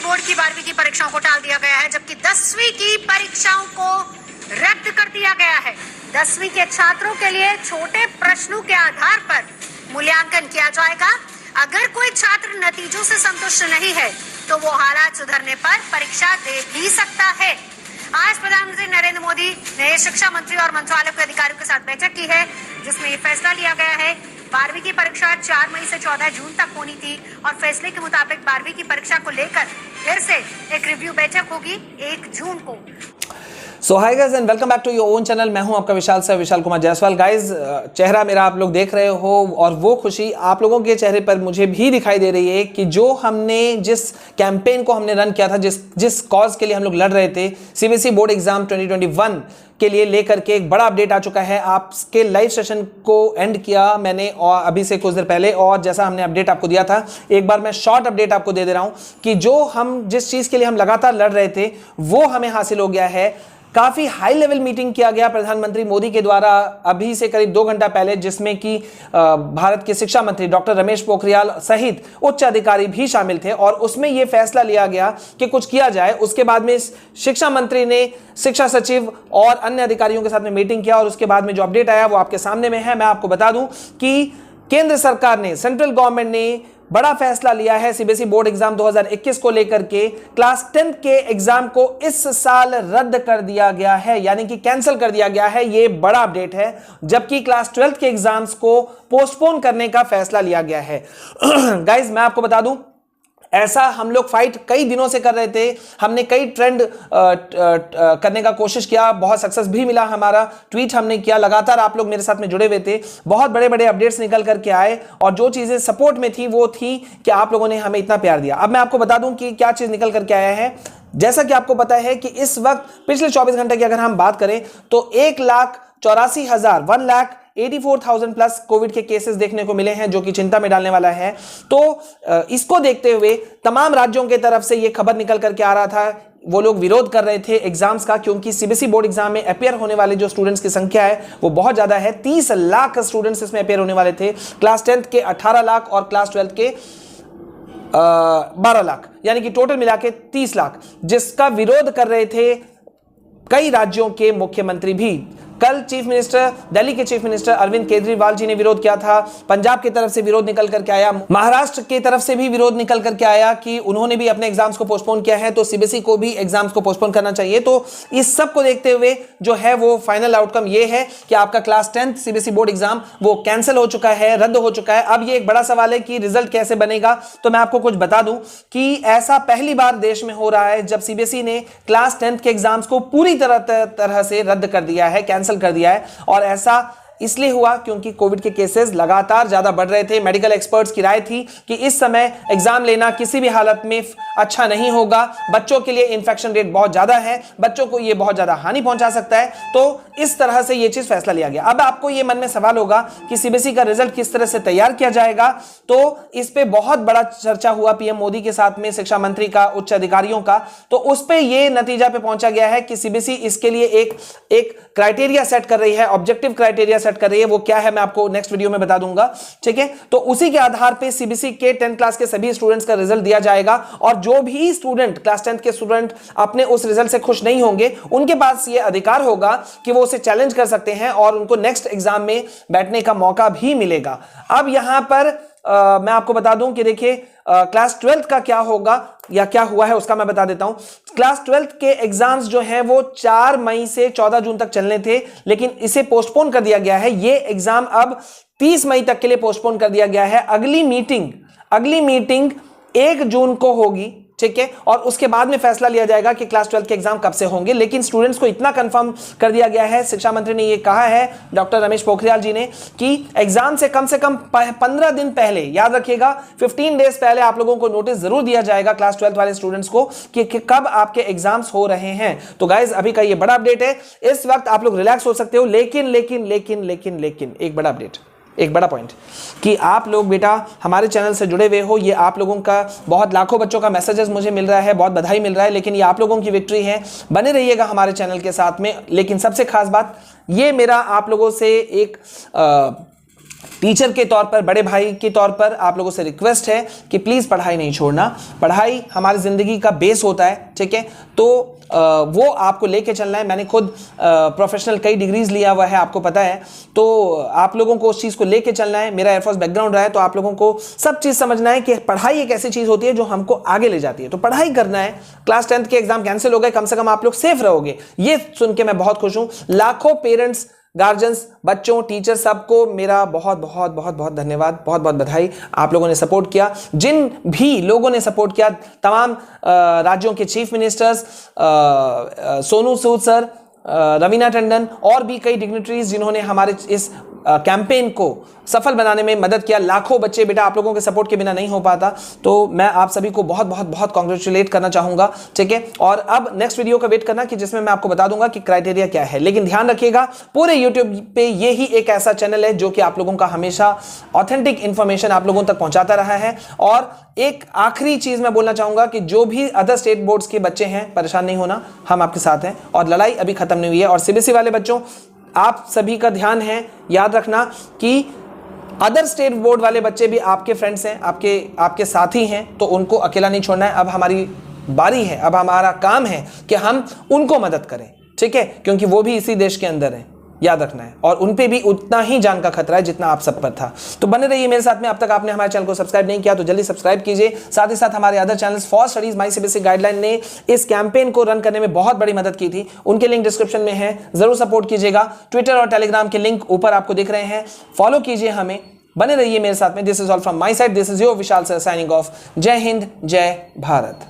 Board की 12वीं की परीक्षाओं को टाल दिया गया है, जबकि 10वीं की परीक्षाओं को रद्द कर दिया गया है। 10वीं के छात्रों के लिए छोटे प्रश्नों के आधार पर मूल्यांकन किया जाएगा। अगर कोई छात्र नतीजों से संतुष्ट नहीं है तो वो हालात सुधरने पर परीक्षा दे भी सकता है। आज प्रधानमंत्री नरेंद्र मोदी ने शिक्षा मंत्री और मंत्रालय के अधिकारियों के साथ बैठक की है, जिसमें ये फैसला लिया गया है। 12वीं की परीक्षा 4 मई से 14 जून तक होनी थी और फैसले के मुताबिक 12वीं की परीक्षा को लेकर फिर से एक रिव्यू बैठक होगी 1 जून को। So hi guys and welcome back to your own channel. मैं हूं आपका विशाल कुमार जायसवाल। गाइस, चेहरा मेरा आप लोग देख रहे हो और वो खुशी आप लोगों के चेहरे पर मुझे भी दिखाई दे रही है कि जो हमने जिस कैंपेन को हमने रन किया था, जिस कॉज के लिए हम लोग लड़ रहे थे, सीबीएसई बोर्ड एग्जाम 2021 के लिए लेकर के एक बड़ा अपडेट आ चुका है। आपके लाइव सेशन को एंड किया मैंने और अभी से कुछ देर पहले, और जैसा हमने अपडेट आपको दिया था, एक बार मैं शॉर्ट अपडेट आपको दे रहा हूं कि जो हम जिस चीज के लिए हम लगातार लड़ रहे थे वो हमें हासिल हो गया है। काफी हाई लेवल मीटिंग किया गया प्रधानमंत्री मोदी के द्वारा अभी से करीब 2 घंटा पहले, जिसमें कि भारत के शिक्षा मंत्री डॉक्टर रमेश पोखरियाल सहित उच्च अधिकारी भी शामिल थे और उसमें यह फैसला लिया गया कि कुछ किया जाए। उसके बाद में शिक्षा मंत्री ने शिक्षा सचिव और अन्य अधिकारियों के साथ में मीटिंग किया और उसके बाद में जो अपडेट आया वो आपके सामने में है। मैं आपको बता दूं कि केंद्र सरकार ने, सेंट्रल गवर्नमेंट ने बड़ा फैसला लिया है सीबीएसई बोर्ड एग्जाम 2021 को लेकर के। क्लास 10 के एग्जाम को इस साल रद्द कर दिया गया है, यानी कि कैंसिल कर दिया गया है। यह बड़ा अपडेट है। जबकि क्लास 12 के एग्जाम्स को पोस्टपोन करने का फैसला लिया गया है। गाइस, मैं आपको बता दूं, ऐसा हम लोग फाइट कई दिनों से कर रहे थे। हमने कई ट्रेंड करने का कोशिश किया, बहुत सक्सेस भी मिला। हमारा ट्वीट हमने किया, लगातार आप लोग मेरे साथ में जुड़े हुए थे, बहुत बड़े बड़े अपडेट्स निकल करके आए और जो चीजें सपोर्ट में थी वो थी कि आप लोगों ने हमें इतना प्यार दिया। अब मैं आपको बता दूं कि क्या चीज निकल करके आया है। जैसा कि आपको पता है कि इस वक्त पिछले 24 घंटे की अगर हम बात करें तो 1,84,000 प्लस कोविड के केसेस देखने को मिले हैं, जो कि चिंता में डालने वाला है। तो इसको देखते हुए तमाम राज्यों की तरफ से यह खबर निकल करके आ रहा था, वो लोग विरोध कर रहे थे एग्जाम्स का, क्योंकि सीबीएसई बोर्ड एग्जाम में अपेयर होने वाले जो स्टूडेंट्स की संख्या है वो बहुत ज्यादा है। 30 लाख स्टूडेंट्स इसमें अपेयर होने वाले थे। क्लास 10 के 18 लाख और क्लास 12 के 12 लाख, यानी कि टोटल मिला के 30 लाख, जिसका विरोध कर रहे थे कई राज्यों के मुख्यमंत्री भी। कल दिल्ली के चीफ मिनिस्टर अरविंद केजरीवाल जी ने विरोध किया था। पंजाब की तरफ से विरोध निकल करके आया, महाराष्ट्र की तरफ से भी विरोध निकल करके आया कि उन्होंने भी अपने एग्जाम्स को पोस्टपोन किया है, तो सीबीएसई को भी एग्जाम्स को पोस्टपोन करना चाहिए। तो इस सब को देखते हुए जो है वो फाइनल आउटकम ये है कि आपका क्लास 10 सीबीएसई बोर्ड एग्जाम वो कैंसिल हो चुका है, रद्द हो चुका है। अब ये एक बड़ा सवाल है कि रिजल्ट कैसे बनेगा। तो मैं आपको कुछ बता दूं कि ऐसा पहली बार देश में हो रहा है जब सीबीएसई ने क्लास 10 के एग्जाम्स को पूरी तरह से रद्द कर दिया है, कैंसिल कर दिया है। और ऐसा इसलिए हुआ क्योंकि कोविड के केसेस लगातार ज्यादा बढ़ रहे थे। मेडिकल एक्सपर्ट्स की राय थी कि इस समय एग्जाम लेना किसी भी हालत में अच्छा नहीं होगा। बच्चों के लिए इंफेक्शन रेट बहुत ज्यादा है, बच्चों को यह बहुत ज्यादा हानि पहुंचा सकता है। तो इस तरह से यह चीज फैसला लिया गया। अब आपको यह मन में सवाल होगा कि सीबीएसई का रिजल्ट किस तरह से तैयार किया जाएगा। तो इस पे बहुत बड़ा चर्चा हुआ पीएम मोदी के साथ में, शिक्षा मंत्री का, उच्च अधिकारियों का। तो उस पे यह नतीजा पे पहुंचा गया है कि सीबीएसई इसके लिए एक क्राइटेरिया सेट कर रही है, ऑब्जेक्टिव क्राइटेरिया सेट कर रही है। वो क्या है मैं आपको नेक्स्ट वीडियो में बता दूंगा, ठीक है। तो उसी के आधार पे सीबीएसई के 10 क्लास के सभी स्टूडेंट्स का रिजल्ट दिया जाएगा और जो भी स्टूडेंट, क्लास 10 के स्टूडेंट अपने उस रिजल्ट से खुश नहीं होंगे, उनके पास ये अधिकार होगा कि वो उसे चैलेंज कर सकते हैं और उनको नेक्स्ट एग्जाम में बैठने का मौका भी मिलेगा। अब यहां पर मैं आपको बता दूं कि देखिए क्लास 12 का क्या होगा या क्या हुआ है उसका मैं बता देता हूं। क्लास 12 के एग्जाम्स जो हैं वो 4 मई से 14 जून तक चलने थे, लेकिन इसे पोस्टपोन कर दिया गया है। ये एग्जाम अब 30 मई तक के लिए पोस्टपोन कर दिया गया है। अगली मीटिंग 1 जून को होगी, ठीक है। और उसके बाद में फैसला लिया जाएगा कि क्लास 12 के एग्जाम कब से होंगे। लेकिन स्टूडेंट्स को इतना कंफर्म कर दिया गया है, शिक्षा मंत्री ने यह कहा है, डॉक्टर रमेश पोखरियाल जी ने, कि एग्जाम से कम 15 दिन पहले, याद रखिएगा 15 डेज पहले आप लोगों को नोटिस जरूर दिया जाएगा क्लास 12 वाले स्टूडेंट्स को कि कब आपके एग्जाम्स हो रहे हैं। तो गाइज अभी का ये बड़ा अपडेट है। इस वक्त आप लोग रिलैक्स हो सकते हो, लेकिन एक बड़ा अपडेट, एक बड़ा पॉइंट कि आप लोग बेटा हमारे चैनल से जुड़े हुए हो। ये आप लोगों का बहुत लाखों बच्चों का मैसेजेस मुझे मिल रहा है, बहुत बधाई मिल रहा है, लेकिन ये आप लोगों की विक्ट्री है। बने रहिएगा हमारे चैनल के साथ में। लेकिन सबसे खास बात ये मेरा आप लोगों से एक टीचर के तौर पर, बड़े भाई के तौर पर आप लोगों से रिक्वेस्ट है कि प्लीज पढ़ाई नहीं छोड़ना। पढ़ाई हमारी जिंदगी का बेस होता है, ठीक है, तो वो आपको लेके चलना है। मैंने खुद प्रोफेशनल कई डिग्रीज लिया हुआ है, आपको पता है, तो आप लोगों को उस चीज को लेके चलना है। मेरा एयरफोर्स बैकग्राउंड रहा है, तो आप लोगों को सब चीज समझना है कि पढ़ाई एक ऐसी चीज होती है जो हमको आगे ले जाती है। तो पढ़ाई करना है। क्लास 10th के एग्जाम कैंसिल हो गए, कम से कम आप लोग सेफ रहोगे, ये सुन के मैं बहुत खुश हूं। लाखों पेरेंट्स, गार्जियंस, बच्चों, टीचर, सबको मेरा बहुत बहुत बहुत बहुत धन्यवाद, बहुत बहुत बधाई। आप लोगों ने सपोर्ट किया। जिन भी लोगों ने सपोर्ट किया, तमाम राज्यों के chief ministers, Sonu Sood sir, Raveena Tandon और भी कई डिग्निटरीज जिन्होंने हमारे इस कैंपेन को सफल बनाने में मदद किया। लाखों बच्चे, बेटा आप लोगों के सपोर्ट के बिना नहीं हो पाता, तो मैं आप सभी को बहुत बहुत बहुत कॉन्ग्रेचुलेट करना चाहूंगा, ठीक है। और अब नेक्स्ट वीडियो का वेट करना कि जिसमें मैं आपको बता दूंगा कि क्राइटेरिया क्या है। लेकिन ध्यान रखिएगा, पूरे यूट्यूब पे ये ही एक ऐसा चैनल है जो कि आप लोगों का हमेशा ऑथेंटिक इंफॉर्मेशन आप लोगों तक पहुंचाता रहा है। और एक आखिरी चीज मैं बोलना चाहूंगा कि जो भी अदर स्टेट बोर्ड्स के बच्चे हैं, परेशान नहीं होना, हम आपके साथ हैं और लड़ाई अभी खत्म नहीं हुई है। और सीबीएसई वाले बच्चों, आप सभी का ध्यान है, याद रखना कि अदर स्टेट बोर्ड वाले बच्चे भी आपके फ्रेंड्स हैं, आपके साथी हैं, तो उनको अकेला नहीं छोड़ना है। अब हमारी बारी है, अब हमारा काम है कि हम उनको मदद करें, ठीक है, क्योंकि वो भी इसी देश के अंदर है, याद रखना है। और उन पे भी उतना ही जान का खतरा है जितना आप सब पर था। तो बने रहिए मेरे साथ में। अब तक आपने हमारे चैनल को सब्सक्राइब नहीं किया तो जल्दी सब्सक्राइब कीजिए। साथ ही साथ हमारे other channels for studies my CBSE guideline ने इस कैंपेन को रन करने में बहुत बड़ी मदद की थी, उनके लिंक डिस्क्रिप्शन में है, जरूर सपोर्ट कीजिएगा। ट्विटर और टेलीग्राम के लिंक ऊपर आपको दिख रहे हैं, फॉलो कीजिए हमें, बने रहिए मेरे साथ में। This is all from my side, this is your Vishal sir signing off. जय हिंद, जय भारत।